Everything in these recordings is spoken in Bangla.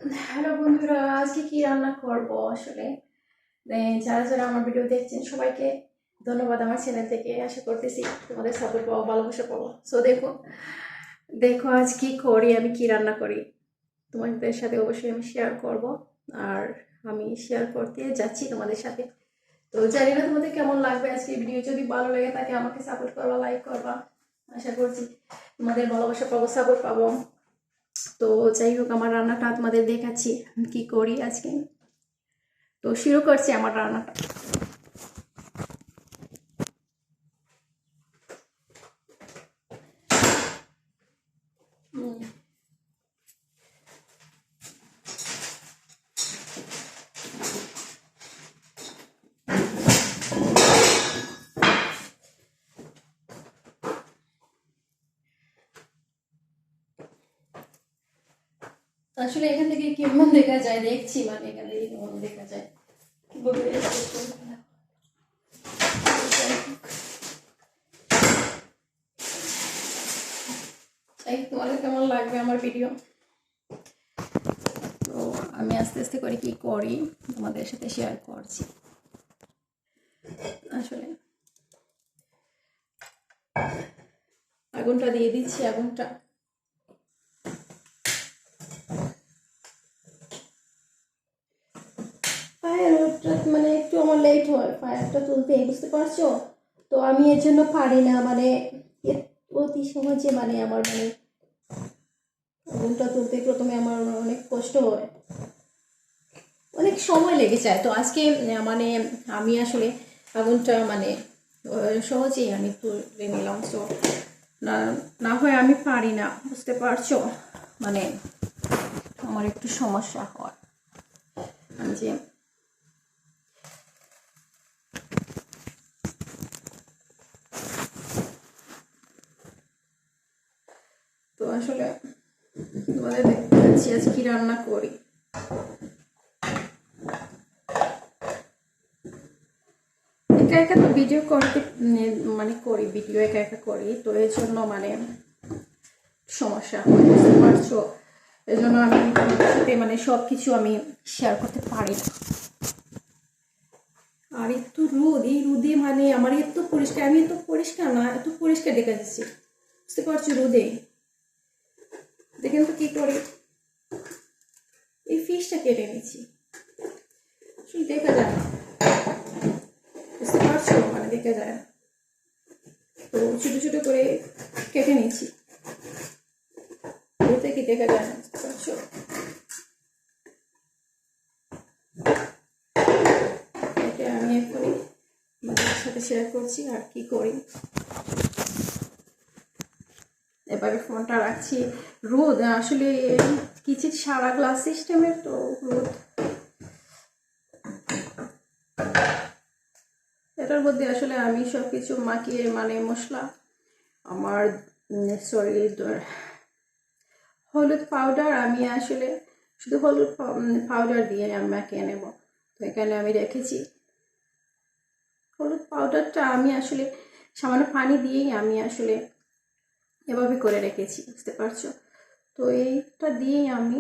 হ্যালো বন্ধুরা, আজকে কি রান্না করব আসলে? যারা যারা আমার ভিডিও দেখছেন সবাইকে ধন্যবাদ। আমার চ্যানেল থেকে আশা করতেছি তোমাদের সাপোর্ট পাবো, ভালোবাসা পাবো। সো দেখো দেখো আজ কি করি, আমি কি রান্না করি তোমাদের সাথে অবশ্যই আমি শেয়ার করব। আর আমি শেয়ার করতে যাচ্ছি তোমাদের সাথে। তো জানি না তোমাদের কেমন লাগবে আজকে ভিডিও। যদি ভালো লেগে থাকে আমাকে সাপোর্ট করবা, লাইক করবা। আশা করছি তোমাদের ভালোবাসা পাবো, সাপোর্ট পাবো। তো যাই হোক, আমার রান্নাটা তোমাদের দেখাচ্ছি কি করি আজকে। তো শুরু করছি আমার রান্নাটা। আসলে এখান থেকে কেমন দেখা যায় দেখছি, মানে এখানে কেমন দেখা যায় কিভাবে তোমাদের কেমন লাগবে আমার ভিডিও। তো আমি আস্তে আস্তে করে কি করি তোমাদের সাথে শেয়ার করছি। আসলে আগুনটা দিয়ে দিচ্ছি, আগুনটা ফায়ারটা মানে একটু আমার লেট হয় ফায়ারটা তুলতে, বুঝতে পারছো? তো আমি এর জন্য পারি না, মানে অতি সহজে মানে আমার মানে আগুনটা তুলতে প্রথমে আমার অনেক কষ্ট হয়, অনেক সময় লেগে যায়। তো আজকে মানে আমি আসলে আগুনটা মানে সহজেই আমি তুলে নিলাম। তো না না হয় আমি পারি না, বুঝতে পারছো? মানে আমার একটু সমস্যা হয় যে তো আসলে তোমাদের দেখতে পাচ্ছি আজ কি রান্না করি। একা একা তো ভিডিও করতে মানে করি, ভিডিও একা একা করি, তো এর জন্য মানে সমস্যা হয়, বুঝতে পারছো? এই জন্য আমি তোমাদের সাথে মানে সব কিছু আমি শেয়ার করতে পারি না। আর একটু রোদ, এই রোদে মানে আমার এত পরিষ্কার, আমি এত পরিষ্কার না, এত পরিষ্কার দেখা যাচ্ছে, বুঝতে পারছো? রোদে দেখেন তো কি করে এই ফিশটা কেটে নিচ্ছি, আসলে দেখা যায় না, বুঝতে পারছো? মানে দেখা যায় না, তো ছোটো ছোটো করে কেটে নিচ্ছি, রোদে কি দেখা যায় না, বুঝতে পারছো? এটা আমি এখনই আপনাদের সাথে শেয়ার করছি আর কি করি। এবারে ফোনটা রাখছি। রোদ আসলে কিচেন সারা গ্লাস সিস্টেমের, তো রোদ এটার মধ্যে আসলে আমি সব কিছু মাখিয়ে মানে মশলা আমার সরি হলুদ পাউডার, আমি আসলে শুধু হলুদ পাউডার দিয়ে আমি মাখিয়ে নেব। তো এখানে আমি রেখেছি হলুদ পাউডারটা, আমি আসলে সামান্য পানি দিয়েই আমি আসলে এভাবে করে রেখেছি, বুঝতে পারছো? তো এইটা দিয়েই আমি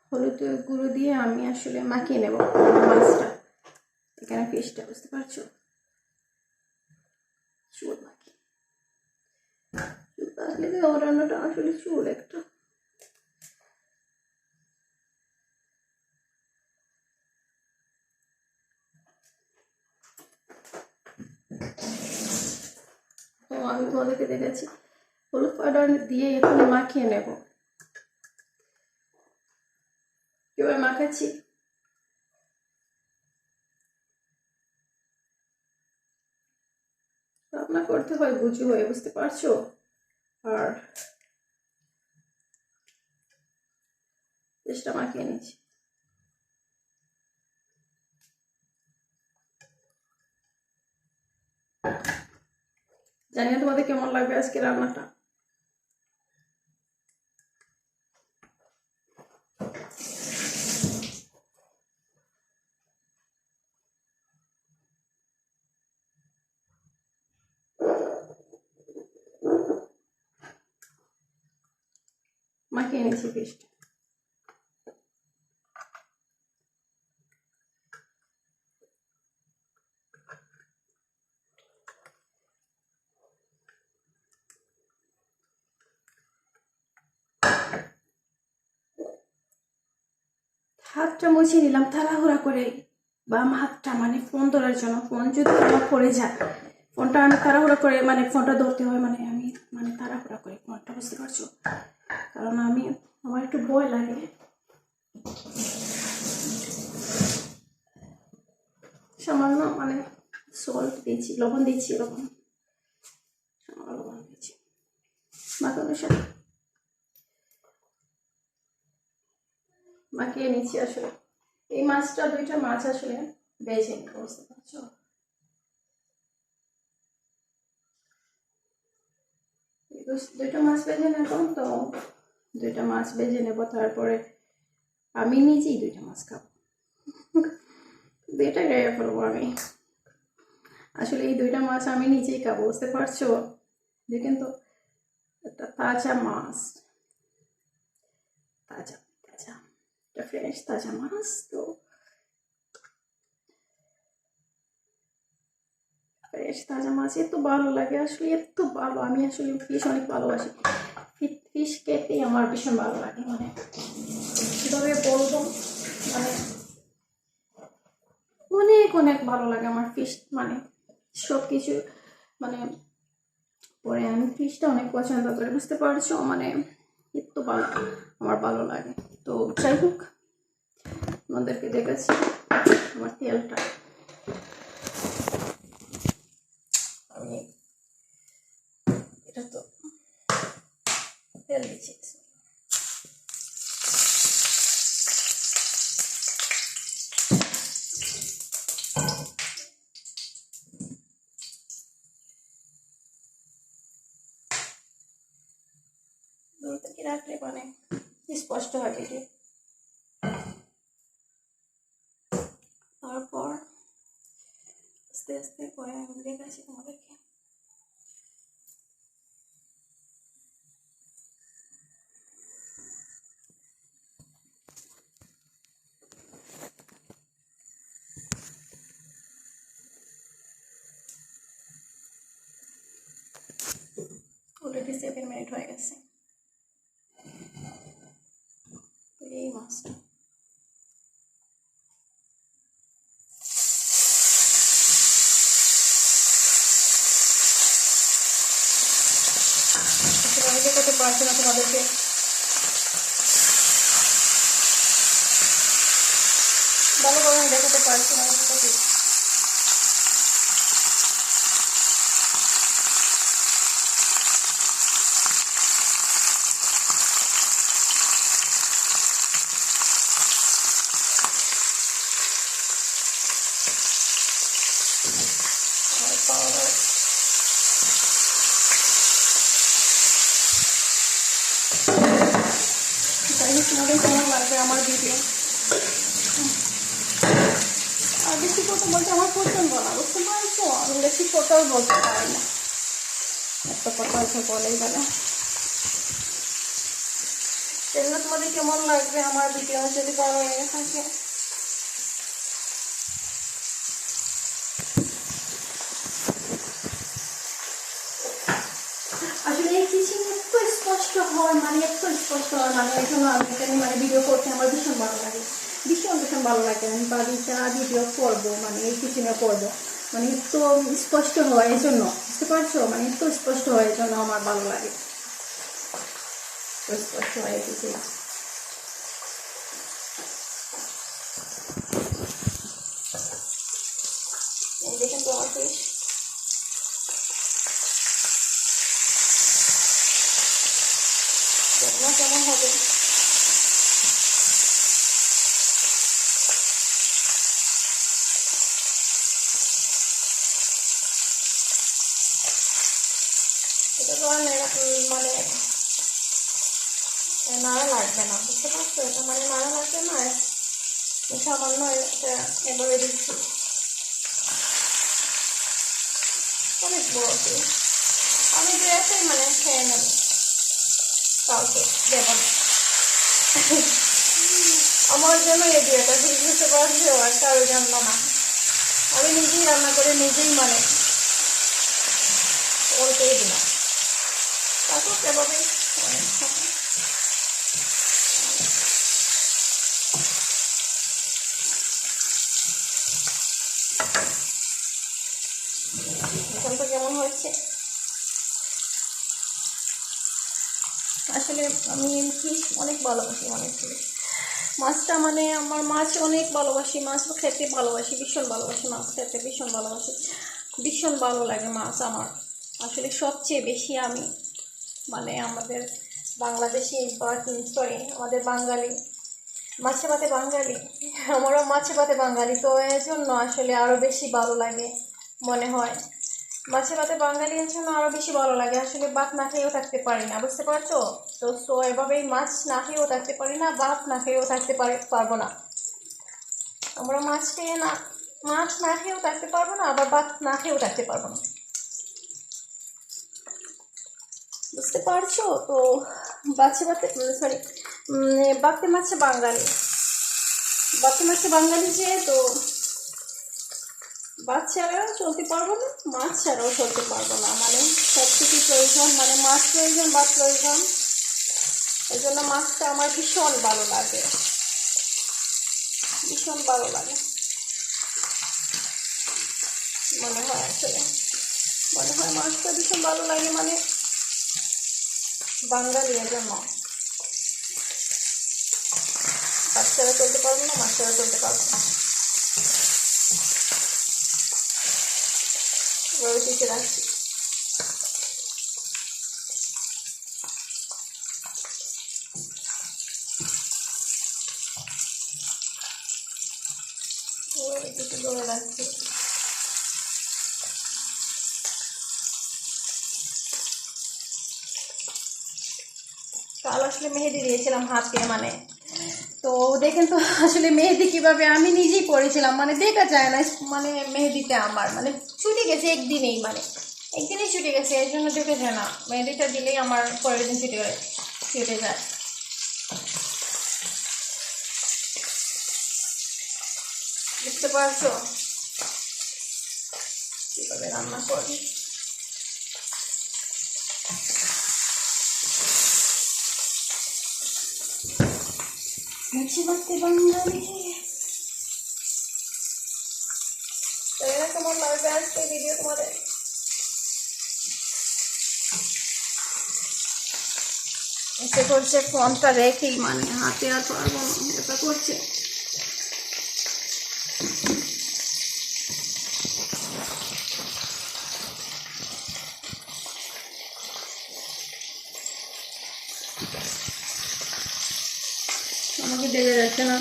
হলুদ গুঁড়ো দিয়ে আমি আসলে মাখিয়ে নেব মাছটা, এখানে ফিশটা, বুঝতে পারছো? চুল মাখি, চুল আসলে রান্নাটা আসলে চুল একটা তো আমি তোমাদেরকে দেখেছি হলুদ পাউডার দিয়ে এখন মাখিয়ে নেব। কিভাবে মাখাচ্ছি রান্না করতে হয় বুঝু হয়ে, বুঝতে পারছো? আর চেষ্টা মাখিয়ে নিচ্ছি। জানি না তোমাদের কেমন লাগবে আজকে রান্নাটা। মাখিয়ে নিচ্ছি ফিশটা। হাতটা মুছে নিলাম তাড়াহুড়া করে, বাম হাতটা মানে ফোন ধরার জন্য। ফোন যদি আমার পড়ে যায়, ফোনটা আমি তাড়াহুড়া করে মানে ফোনটা ধরতে হয়, মানে আমি মানে তাড়াহুড়া করে ফোনটা, বুঝতে পারছো? কারণ আমার একটু ভয় লাগে। সামান্য মানে সল্ট দিয়েছি, লবণ দিয়েছি, এরকম সামান্য লবণ দিয়েছি মাখানোর সাথে মাখিয়ে নিচ্ছি। আসলে এই মাছটা, দুইটা মাছ আসলে বেছে নিতে, বুঝতে পারছো? দুইটা মাছ ভেজে নেব, তো দুইটা মাছ ভেজে নেব, তারপরে আমি নিজেই দুইটা মাছ খাবো। দুইটা গায়ে ফেলবো আমি। আসলে এই দুইটা মাছ আমি নিজেই খাবো, বুঝতে পারছো? দেখেন তো, একটা তাজা মাছ, তাজা তাজা, একটা ফ্রেশ তাজা মাছ। তো ফ্রেশ তাজা মাছ এত ভালো লাগে, আসলে এত ভালো। আমি আসলে ফিশ অনেক ভালোবাসি, ফিশ খেতেই আমার ভীষণ ভালো লাগে। মানে কীভাবে বলবো, মানে অনেক অনেক ভালো লাগে আমার ফিশ, মানে সব কিছু মানে পরে আমি ফিশটা অনেক পছন্দ করি, বুঝতে পারছো? মানে এত ভালো আমার ভালো লাগে। তো যাই হোক, আমাদেরকে দেখেছি আমার তেলটা আমি, এটা তো তেল দিচ্ছি। দূর থেকে রাখলে মানে স্পষ্ট হয় ভিডিও। তারপর আস্তে আস্তে পরে আমি দেখাচ্ছি তোমাদেরকে। অলরেডি 7 মিনিট হয়ে গেছে। এই মাছটা আমি দেখাতে পারছি না তোমাদেরকে, ভালোভাবে আমি দেখাতে পারছি না। যাই হোক, তোমাদের কেমন লাগবে আমার ভিডিও? আর বেশি কথা বলতে আমার পছন্দ না, বুঝতে পারছো? আমি বেশি কথাও বলতে পারি না, একটা কথা আছে বলেই গেলে। সেজন্য তোমাদের কেমন লাগবে আমার ভিডিও যদি ভালো লেগে থাকে? আসলে এই কিচিং এত স্পষ্ট হয়, মানে এত স্পষ্ট হয়, মানে এই জন্য আমি এখানে মানে ভিডিও করতে আমার ভীষণ ভালো লাগে, ভীষণ ভীষণ ভালো লাগে। আমি বাড়িটা ভিডিও করবো, মানে এই কিচেনে করবো, মানে এত স্পষ্ট হয় এই জন্য, বুঝতে পারছো? মানে এত স্পষ্ট হয় এই জন্য আমার ভালো লাগে, স্পষ্ট হয় এই কিচেন। এই দেখেন তো আমার ফিশ কেমন হবে। এটা তো আর মানে নাড়া লাগবে না, বুঝতে পারছো? এটা মানে নাড়া লাগবে না, সামান্য এটা এভাবে দিচ্ছি। অনেক বড় ফিশ, আমি দু একটাই মানে খেয়ে নেব, কাউকে দেব না। আমার জন্য এই বিয়েটা, বুঝতে পারছো? আর কারোর জন্য না। আমি নিজেই রান্না করে নিজেই মানে ওরকেই দিলাম, তারপর এভাবেই অনেক কেমন হচ্ছে। আসলে আমি ফিশ অনেক ভালোবাসি, অনেক মাছটা মানে আমার মাছ অনেক ভালোবাসি, মাছ খেতে ভালোবাসি, ভীষণ ভালোবাসি মাছ খেতে, ভীষণ ভালোবাসি, ভীষণ ভালো লাগে মাছ আমার। আসলে সবচেয়ে বেশি আমি মানে আমাদের বাংলাদেশি সরি আমাদের বাঙালি মাছে ভাতে বাঙালি, আমারও মাছে ভাতে বাঙালি, তো এর জন্য আসলে আরও বেশি ভালো লাগে মনে হয়। মাছে ভাতে বাঙালি এর জন্য আরও বেশি ভালো লাগে। আসলে ভাত না খেয়েও থাকতে পারি না, বুঝতে পারছো তো। সো এভাবেই মাছ না খেয়েও থাকতে পারি না, ভাত না খেয়েও থাকতে পারবো না। আমরা মাছ না খেয়েও থাকতে পারবো না, আবার ভাত না খেয়েও থাকতে পারবো না, বুঝতে পারছো তো। বাচ্চা ভাতে সরি বাতে মাছে বাঙালি, বাতে মাছে বাঙালি যেহেতু ভাত ছাড়াও চলতে পারবো না, মাছ ছাড়াও চলতে পারবো না, মানে সব কিছু প্রয়োজন, মানে মাছ প্রয়োজন, ভাত প্রয়োজন। এই জন্য মাছটা আমার ভীষণ ভালো লাগে, ভীষণ ভালো লাগে মনে হয়। আসলে মনে হয় মাছটা ভীষণ ভালো লাগে, মানে বাঙালি এর জন্য ভাত ছাড়া চলতে পারবো না, মাছ ছাড়া চলতে পারবো না। এভাবে শিখে রাখছি। কিছু ধরে রাখছি। কাল আসলে মেহেদি দিয়েছিলাম হাতে, মানে তো দেখেন তো আসলে মেহেদি কিভাবে আমি নিজেই পড়েছিলাম, মানে দেখা যায় না, মানে মেহেদিটা আমার মানে ছুটে গেছে একদিনেই, মানে একদিনেই ছুটে গেছে, এর জন্য দেখা যায় না। মেহেদিটা দিলেই আমার পরের দিন ছুটে যায়। বুঝতে পারছো কিভাবে রান্না করি। মাছে ভাতে বাঙালি। তো এরা কেমন লাগবে আজকে ভিডিও তোমাদের? এসে করছে ফোনটা রেখেই, মানে হাতে আর পারবো না, এটা করছে। আমাকে দেখা যাচ্ছে না,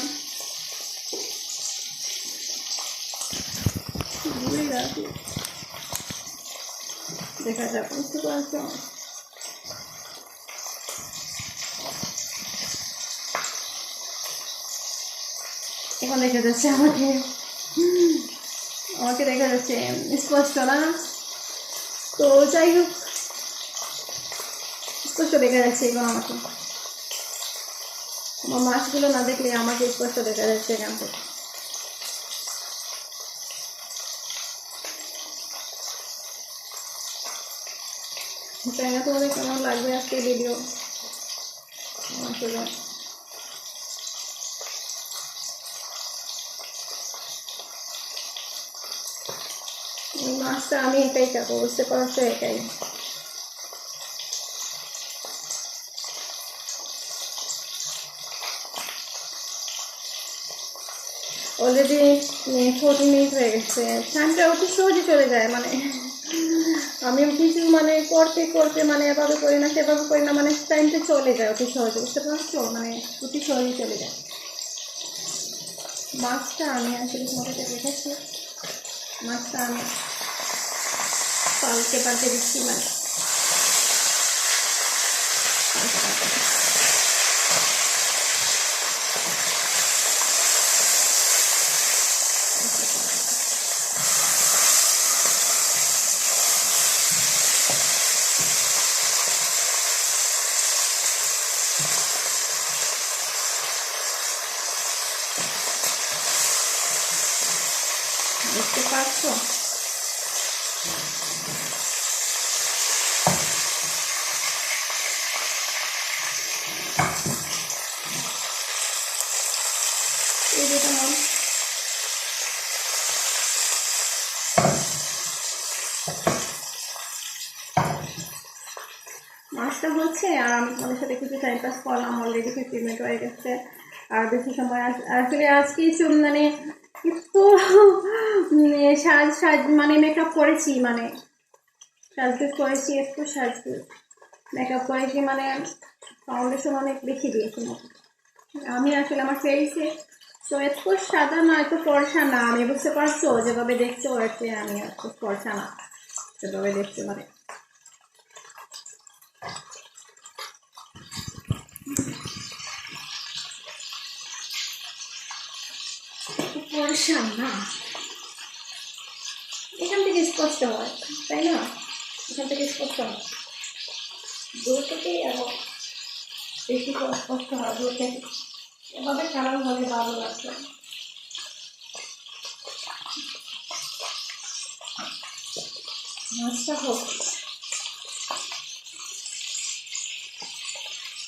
দেখা যাক, বুঝতে পারছো। এখন দেখা যাচ্ছে আমাকে, আমাকে দেখা যাচ্ছে স্পষ্ট না, তো যাই হোক স্পষ্ট দেখা যাচ্ছে এখন আমাকে। আমার মাছগুলো না দেখলে আমাকে স্পষ্ট দেখা যাচ্ছে এখান থেকে। তাই না, তোমাদের কেমন লাগবে আজকে ভিডিও? আসলে এই মাছটা আমি একাই খাবো, বুঝতে পারছো, একাই। অলরেডি 40 মিনিট হয়ে গেছে, টাইমটা অতি সহজে চলে যায়, মানে আমি কিছু মানে করতে করতে মানে এভাবে করি না সেভাবে করি না, মানে টাইমটা চলে যায় অতি সহজে, বুঝতে পারছো, মানে অতি সহজে চলে যায়। মাছটা আমি আসলে তোমাকে রেখেছি, মাছটা আমি পাল্টে দিচ্ছি, মানে বুঝতে পারছো। এই যেটা মাছ মেকআপটা হচ্ছে আর আমি তোমাদের সাথে কিছু টাইম পাস করলাম। অলরেডি 15 মিনিট হয়ে গেছে, আর বেশি সময় আসলে আজকে মানে একটু সাজ মানে মেকআপ করেছি, মানে সাজগোজ করেছি, একটু সাজগোজ মেকআপ করেছি, মানে ফাউন্ডেশন অনেক বেশি দিয়েছি। আমি আসলে আমার ফেসে তো এত সাদা না, এত ফর্সা না, আমি বুঝতে পারছো যেভাবে দেখছো এতে আমি এত ফর্সা না যেভাবে দেখছো, মানে ফর্সা না। এখান থেকে স্পষ্ট হয়, তাই না? এখান থেকে স্পষ্ট হয়, দূর থেকেই এবং বেশি স্পষ্ট হয় দূর থেকে। এভাবে কালার হলে ভালো লাগবে। মাছটা হোক,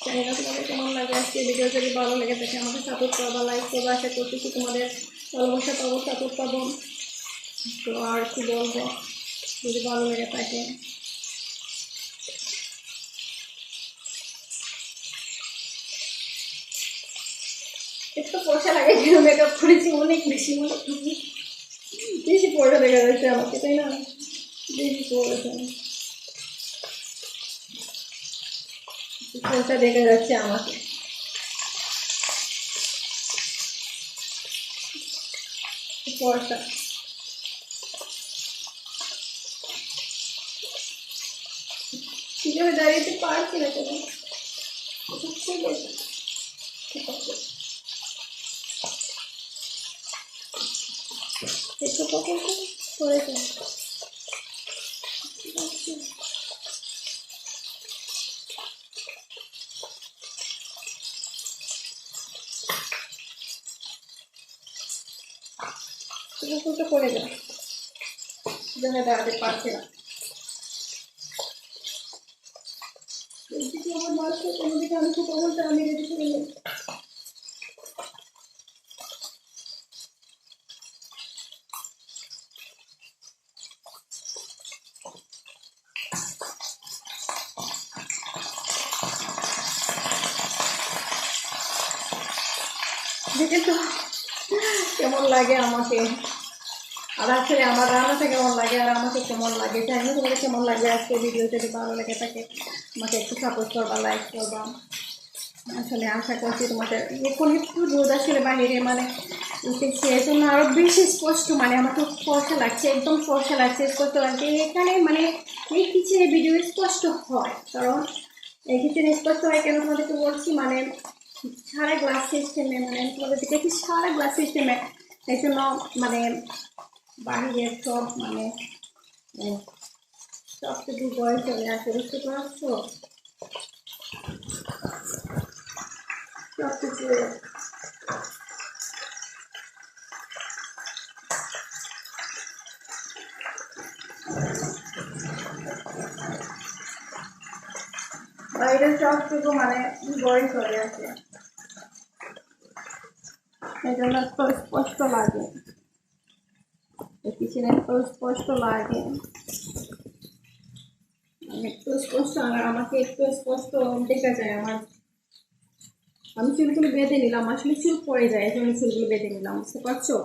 জানি না তোমাদের কেমন লাগে। আজকে ভিডিও যদি ভালো লেগে থাকে আমাকে সাপোর্ট করবা, লাইক করবো। আশা করতেছি তোমাদের ভালোবাসা পাবো, সাপোর্ট পাবো। তো আর কি বলবো, যদি ভালো লেগে থাকে একটু পয়সা লাগে, কেন মেকআপ করেছি অনেক বেশি, অনেক বেশি পয়সা দেখা যাচ্ছে আমাকে, তাই না? বেশি পয়সা দেখা যাচ্ছে আমাকে। পয়সা কিভাবে দাঁড়িয়েতে পারছি না কেন, একটু কখন করেছে তো করে যাও, জন্য দাঁড়াতে পারছি না। আমার বয়স কোনো দিকে আমি ছোটো বলতে আমি রেডি করে নিই। দেখে তো কেমন লাগে আমাকে, আর আসলে আমার রান্নাটা কেমন লাগে আর আমাকে কেমন লাগে, জানি না তোমাদের কেমন লাগে। আজকে ভিডিও যদি ভালো লেগে থাকে আমাকে একটু সাপোর্ট করবা, লাইক করবা। আসলে আশা করছি তোমাদের এখন একটু রোদ আসলে বাহিরে, মানে উঠেছে এজন্য আরও বেশি স্পষ্ট, মানে আমাকে ফর্সা লাগছে, একদম ফর্সা লাগছে, স্পষ্ট লাগছে। এখানে মানে এই কিচেনে ভিডিও স্পষ্ট হয়, কারণ এই কিচেনে স্পষ্ট হয় কেন তোমাদেরকে বলছি, মানে সারা গ্লাস সিস্টেমে, মানে তোমাদের দেখেছি সারা গ্লাস সিস্টেমে, এই জন্য মানে বাহিরের সব মানে সব কিছু বয়স চলে আসে, বুঝতে পারছো? সব কিছু বাইরের সবটুকু মানে বয়স চলে আসে, এই জন্য একটু স্পষ্ট লাগে, কিচেনে একটু স্পষ্ট লাগে, একটু স্পষ্ট, আর আমাকে একটু স্পষ্ট দেখা যায় আমার। আমি চুলগুলো বেঁধে নিলাম, আসলে চুল পড়ে যায়, এই জন্য চুলগুলো বেঁধে নিলাম, বুঝতে পারছো?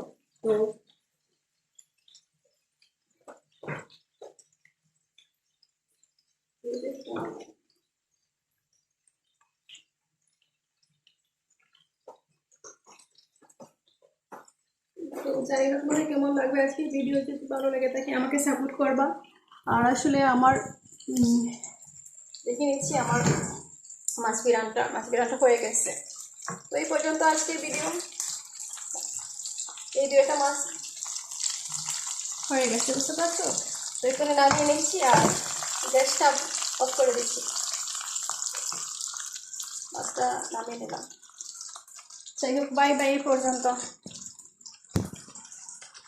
তো জানি না তোমাদের কেমন লাগবে আজকে ভিডিও, যদি ভালো লেগে থাকে আমাকে সাপোর্ট করবা। আর আসলে আমার দেখে নিচ্ছি আমার মাছ বিরানটা হয়ে গেছে। তো এই পর্যন্ত আজকের ভিডিও, এই দুইটা মাছ হয়ে গেছে, বুঝতে পারছো? তো এখানে নামিয়ে নিচ্ছি আর গ্যাসটা অফ করে দিচ্ছি, মাছটা নামিয়ে নিলাম। যাই হোক, বাই বাই, এই পর্যন্ত।